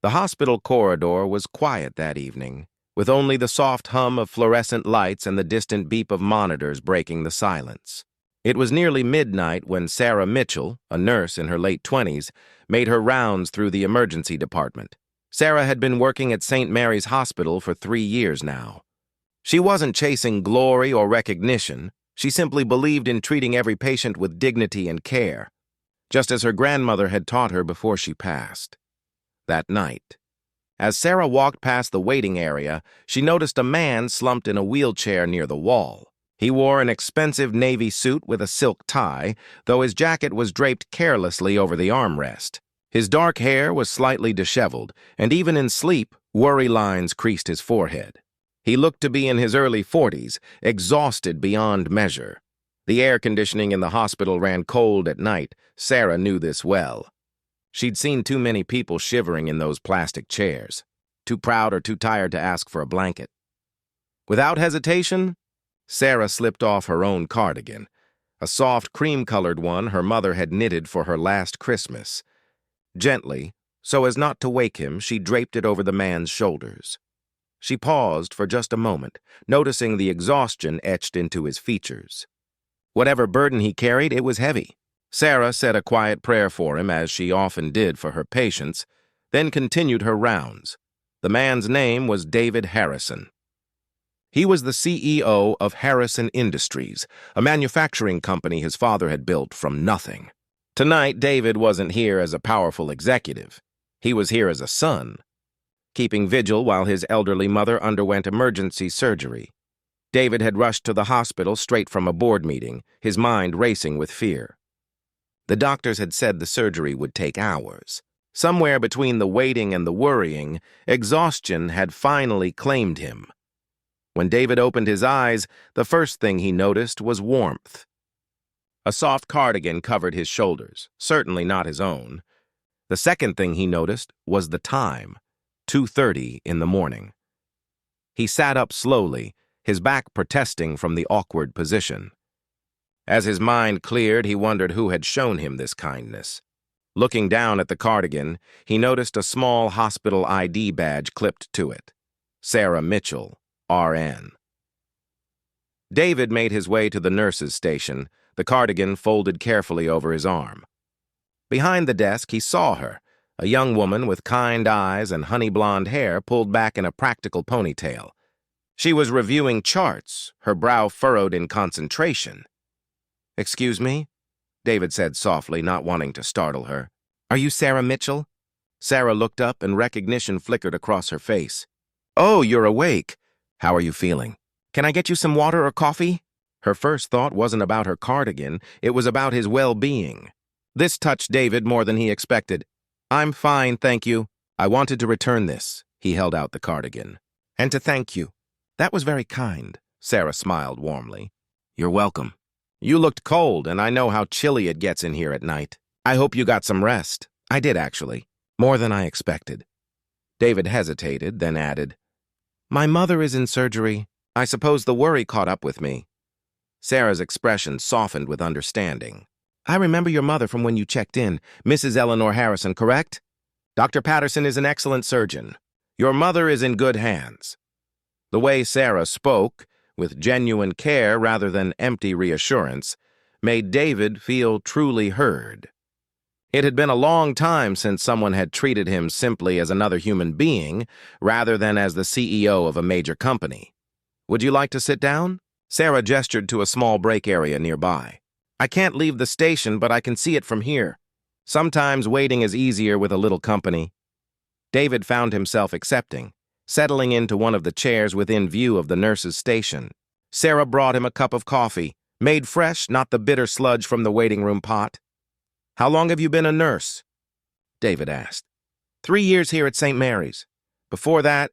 The hospital corridor was quiet that evening, with only the soft hum of fluorescent lights and the distant beep of monitors breaking the silence. It was nearly midnight when Sarah Mitchell, a nurse in her late 20s, made her rounds through the emergency department. Sarah had been working at St. Mary's Hospital for 3 years now. She wasn't chasing glory or recognition. She simply believed in treating every patient with dignity and care, just as her grandmother had taught her before she passed. That night, as Sarah walked past the waiting area, she noticed a man slumped in a wheelchair near the wall. He wore an expensive navy suit with a silk tie, though his jacket was draped carelessly over the armrest. His dark hair was slightly disheveled, and even in sleep, worry lines creased his forehead. He looked to be in his early 40s, exhausted beyond measure. The air conditioning in the hospital ran cold at night. Sarah knew this well. She'd seen too many people shivering in those plastic chairs, too proud or too tired to ask for a blanket. Without hesitation, Sarah slipped off her own cardigan, a soft cream-colored one her mother had knitted for her last Christmas. Gently, so as not to wake him, she draped it over the man's shoulders. She paused for just a moment, noticing the exhaustion etched into his features. Whatever burden he carried, it was heavy. Sarah said a quiet prayer for him, as she often did for her patients, then continued her rounds. The man's name was David Harrison. He was the CEO of Harrison Industries, a manufacturing company his father had built from nothing. Tonight, David wasn't here as a powerful executive. He was here as a son, keeping vigil while his elderly mother underwent emergency surgery. David had rushed to the hospital straight from a board meeting, his mind racing with fear. The doctors had said the surgery would take hours. Somewhere between the waiting and the worrying, exhaustion had finally claimed him. When David opened his eyes, the first thing he noticed was warmth. A soft cardigan covered his shoulders, certainly not his own. The second thing he noticed was the time, 2:30 in the morning. He sat up slowly, his back protesting from the awkward position. As his mind cleared, he wondered who had shown him this kindness. Looking down at the cardigan, he noticed a small hospital ID badge clipped to it. Sarah Mitchell, RN. David made his way to the nurse's station, the cardigan folded carefully over his arm. Behind the desk, he saw her, a young woman with kind eyes and honey-blonde hair pulled back in a practical ponytail. She was reviewing charts, her brow furrowed in concentration. "Excuse me?" David said softly, not wanting to startle her. "Are you Sarah Mitchell?" Sarah looked up and recognition flickered across her face. "Oh, you're awake. How are you feeling? Can I get you some water or coffee?" Her first thought wasn't about her cardigan, it was about his well-being. This touched David more than he expected. "I'm fine, thank you. I wanted to return this." He held out the cardigan. "And to thank you." "That was very kind," Sarah smiled warmly. "You're welcome. You looked cold, and I know how chilly it gets in here at night. I hope you got some rest." "I did, actually. More than I expected." David hesitated, then added, "My mother is in surgery. I suppose the worry caught up with me." Sarah's expression softened with understanding. "I remember your mother from when you checked in, Mrs. Eleanor Harrison, correct? Dr. Patterson is an excellent surgeon. Your mother is in good hands." The way Sarah spoke, with genuine care rather than empty reassurance, made David feel truly heard. It had been a long time since someone had treated him simply as another human being, rather than as the CEO of a major company. "Would you like to sit down?" Sarah gestured to a small break area nearby. "I can't leave the station, but I can see it from here. Sometimes waiting is easier with a little company." David found himself accepting, settling into one of the chairs within view of the nurse's station. Sarah brought him a cup of coffee, made fresh, not the bitter sludge from the waiting room pot. "How long have you been a nurse?" David asked. 3 years here at St. Mary's. Before that,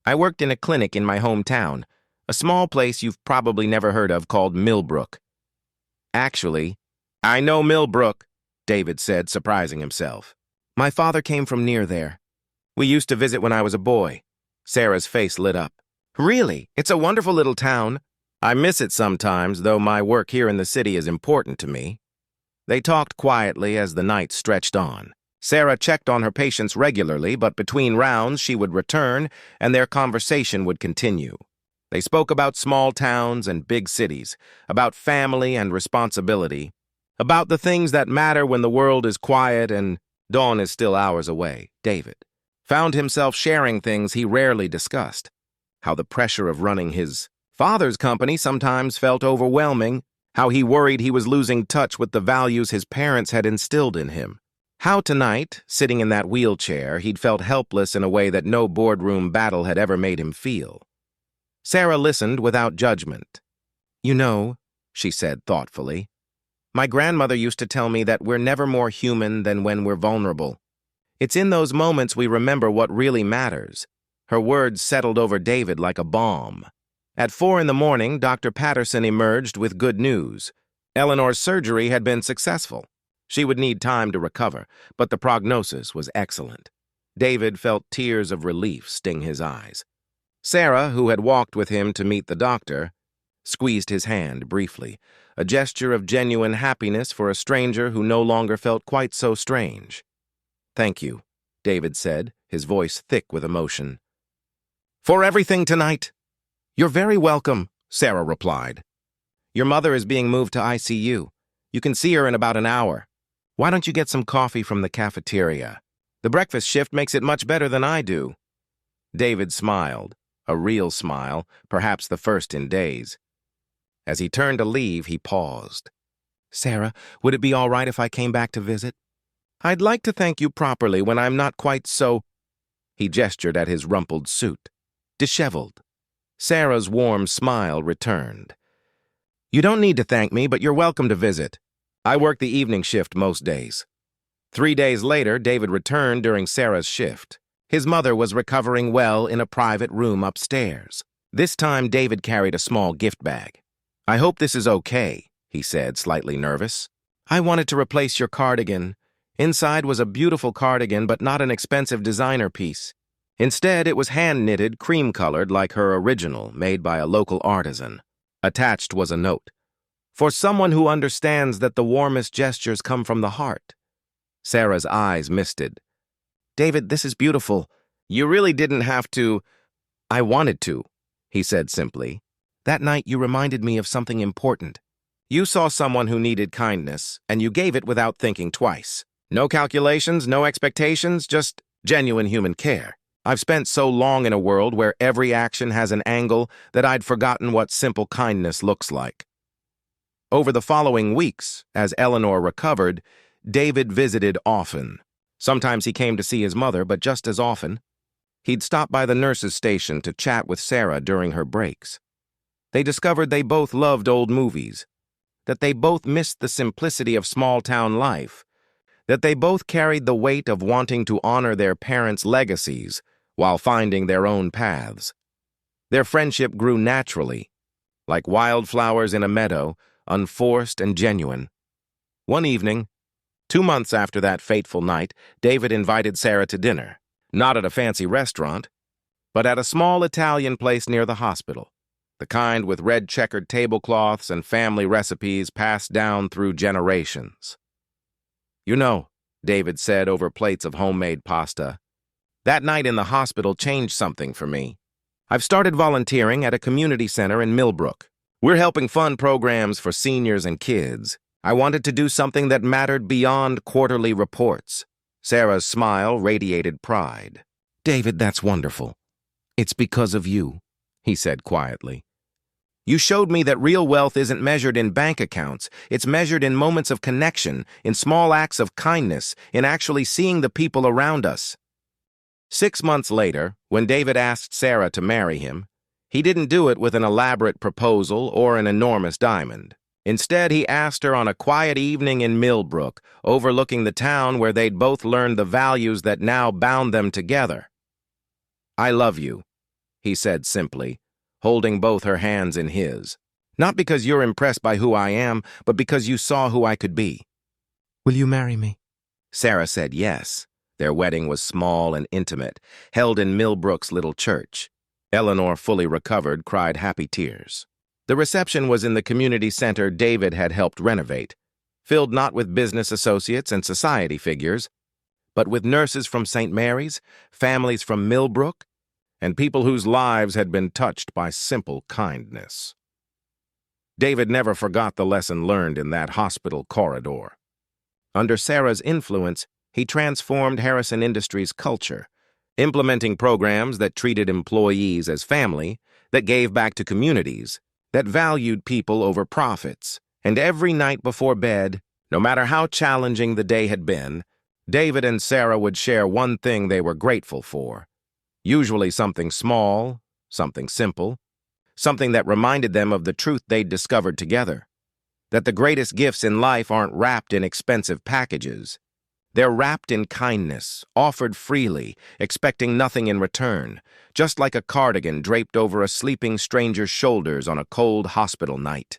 I worked in a clinic in my hometown, a small place you've probably never heard of called Millbrook." "Actually, I know Millbrook," David said, surprising himself. "My father came from near there. We used to visit when I was a boy." Sarah's face lit up. "Really? It's a wonderful little town. I miss it sometimes, though my work here in the city is important to me." They talked quietly as the night stretched on. Sarah checked on her patients regularly, but between rounds she would return and their conversation would continue. They spoke about small towns and big cities, about family and responsibility, about the things that matter when the world is quiet and dawn is still hours away. David found himself sharing things he rarely discussed, how the pressure of running his father's company sometimes felt overwhelming, how he worried he was losing touch with the values his parents had instilled in him. How tonight, sitting in that wheelchair, he'd felt helpless in a way that no boardroom battle had ever made him feel. Sarah listened without judgment. "You know," she said thoughtfully, "my grandmother used to tell me that we're never more human than when we're vulnerable. It's in those moments we remember what really matters." Her words settled over David like a bomb. At 4 in the morning, Dr. Patterson emerged with good news. Eleanor's surgery had been successful. She would need time to recover, but the prognosis was excellent. David felt tears of relief sting his eyes. Sarah, who had walked with him to meet the doctor, squeezed his hand briefly, a gesture of genuine happiness for a stranger who no longer felt quite so strange. "Thank you," David said, his voice thick with emotion. "For everything tonight." "You're very welcome," Sarah replied. "Your mother is being moved to ICU. You can see her in about an hour. Why don't you get some coffee from the cafeteria? The breakfast shift makes it much better than I do." David smiled, a real smile, perhaps the first in days. As he turned to leave, he paused. "Sarah, would it be all right if I came back to visit? I'd like to thank you properly when I'm not quite so—" He gestured at his rumpled suit. "Disheveled." Sarah's warm smile returned. "You don't need to thank me, but you're welcome to visit. I work the evening shift most days." 3 days later, David returned during Sarah's shift. His mother was recovering well in a private room upstairs. This time, David carried a small gift bag. "I hope this is okay," he said, slightly nervous. "I wanted to replace your cardigan. Inside was a beautiful cardigan, but not an expensive designer piece. Instead, it was hand-knitted, cream-colored like her original, made by a local artisan. Attached was a note. For someone who understands that the warmest gestures come from the heart." Sarah's eyes misted. "David, this is beautiful. You really didn't have to—" "I wanted to," he said simply. "That night you reminded me of something important. You saw someone who needed kindness, and you gave it without thinking twice. No calculations, no expectations, just genuine human care. I've spent so long in a world where every action has an angle that I'd forgotten what simple kindness looks like." Over the following weeks, as Eleanor recovered, David visited often. Sometimes he came to see his mother, but just as often, he'd stop by the nurse's station to chat with Sarah during her breaks. They discovered they both loved old movies, that they both missed the simplicity of small-town life, that they both carried the weight of wanting to honor their parents' legacies while finding their own paths. Their friendship grew naturally, like wildflowers in a meadow, unforced and genuine. One evening, 2 months after that fateful night, David invited Sarah to dinner, not at a fancy restaurant, but at a small Italian place near the hospital, the kind with red checkered tablecloths and family recipes passed down through generations. "You know," David said over plates of homemade pasta, "that night in the hospital changed something for me. I've started volunteering at a community center in Millbrook. We're helping fund programs for seniors and kids. I wanted to do something that mattered beyond quarterly reports." Sarah's smile radiated pride. "David, that's wonderful. It's because of you," he said quietly. "You showed me that real wealth isn't measured in bank accounts. It's measured in moments of connection, in small acts of kindness, in actually seeing the people around us." 6 months later, when David asked Sarah to marry him, he didn't do it with an elaborate proposal or an enormous diamond. Instead, he asked her on a quiet evening in Millbrook, overlooking the town where they'd both learned the values that now bound them together. "I love you," he said simply, holding both her hands in his. "Not because you're impressed by who I am, but because you saw who I could be." "Will you marry me?" Sarah said yes. Their wedding was small and intimate, held in Millbrook's little church. Eleanor, fully recovered, cried happy tears. The reception was in the community center David had helped renovate, filled not with business associates and society figures, but with nurses from St. Mary's, families from Millbrook, and people whose lives had been touched by simple kindness. David never forgot the lesson learned in that hospital corridor. Under Sarah's influence, he transformed Harrison Industries' culture, implementing programs that treated employees as family, that gave back to communities, that valued people over profits. And every night before bed, no matter how challenging the day had been, David and Sarah would share one thing they were grateful for. Usually something small, something simple, something that reminded them of the truth they'd discovered together. That the greatest gifts in life aren't wrapped in expensive packages. They're wrapped in kindness, offered freely, expecting nothing in return, just like a cardigan draped over a sleeping stranger's shoulders on a cold hospital night.